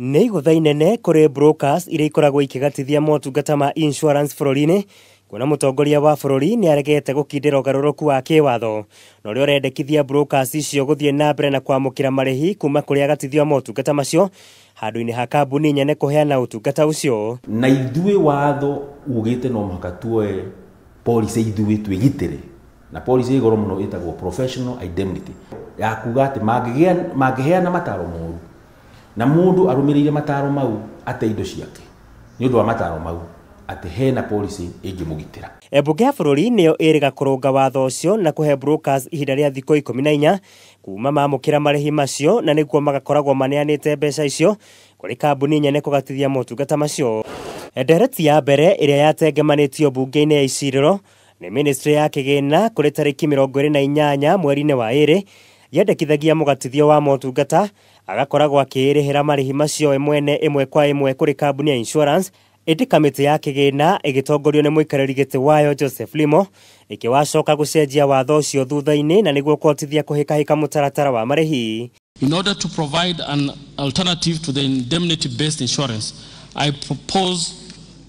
Nĩ igũtha inene kũrĩ brokers iria ikoragwo ikigatithia motungata ma insurance bũrũri-inĩ, kuona mũtongoria wa bũrũri nĩ aregete gũkindĩra ũgarũrũku wa kĩwatho, na ũrĩa ũrendekithia brokers icio gũthiĩ na mbere na kwamũkĩra marĩhi kuma kũrĩ agatithio motungata macio handũ-inĩ ha kambuni nyene kũheana ũtungata ũcio. Na ithuĩ watho ugĩte no mũhaka tuoe policy ithuĩ twĩgitĩre, na policy igoro mũno ĩtagwo professional indemnity, ya kuga atĩ mangĩheana mataro moru na mũndũ arũmĩrĩire mataro mau ate indo ciake nĩ ũndũ wa mataro mau, atĩ hena policy ĩngĩmũgitĩra. Mbunge ya bũrũri nĩyo ĩrĩga kũrũnga watho ũcio na kũhe brokers ihinda rĩa thikũ 14 kuma mamũkĩra marĩhi macio, na nĩguo magakoragwo maneanĩte mbeca icio kũrĩ kambuni nyene kũgatithia motungata macio. Ndereti ya mbere ĩrĩa yatengemanĩtio bunge-inĩ ya Icirĩro nĩ ministry ya kĩgĩna kũrĩ tarĩki 28 mweri-inĩ wa ĩrĩ, yendekithagia mũgatithio wa motungata agakoragwo akĩrĩhĩra marĩhi macio mwene ĩmwe kwa ĩmwe kũrĩ kambuni ya insurance. Ĩndĩ kamĩtĩ ya kĩgĩna ĩgĩtongorio nĩ mũikarĩri gĩtĩ wayo Joseph Limo ĩkĩwacoka gũcenjia watho ũcio thutha-inĩ na nĩguo kũhotithia kũhĩkahĩka mũtaratara wa marĩhi. In order to provide an alternative to the indemnity-based insurance, I propose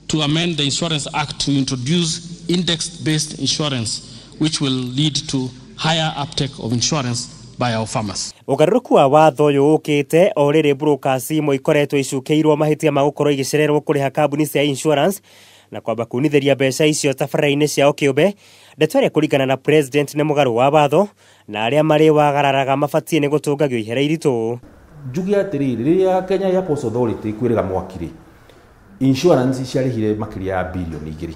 to amend the Insurance Act to introduce index-based insurance, which will lead to higher uptake of insurance by our farmers. Ũgarũrũku wa watho ũyũ ũkĩte o rĩrĩ brokers imwe ikoretwo icukĩirwo mahĩtia ma gũkorwo igĩcererwo kũrĩha kambuni cia insurance na kwamba kunithĩria mbeca icio tabarĩra-inĩ ciao kĩũmbe. Ndeto ĩrĩa kũringana na president nĩ mũgarũ wa watho na arĩa marĩ wagararaga mabatie nĩ gũtũngagio ihera iritũ. Njuge atĩrĩrĩ, rĩrĩa Kenya Airports Authority kwĩrĩga mwakiri insurance ciarĩhire makĩria ya bilioni 2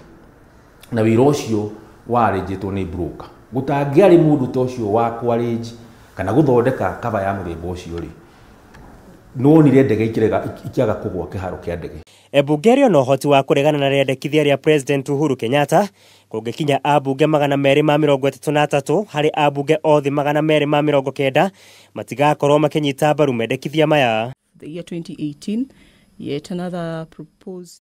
na wĩra ũcio warĩnjĩtwo nĩ broker, gũtangĩarĩ mũndũ ta ũcio wa kwarĩnji kana gũthondeka kaba ya mũthemba ũcio rĩ, nonire ndege ikiaga kũgwa kĩharo kĩa ndege. Mbunge ĩrĩ na ũhoti wa kũregana na rĩendekithia rĩa President Uhuru Kenyatta kũngĩkinya ambunge 233 harĩ ambunge othe 290 matigakorwo makĩnyita mbaru mendekithia maya. The year 2018, yet another proposed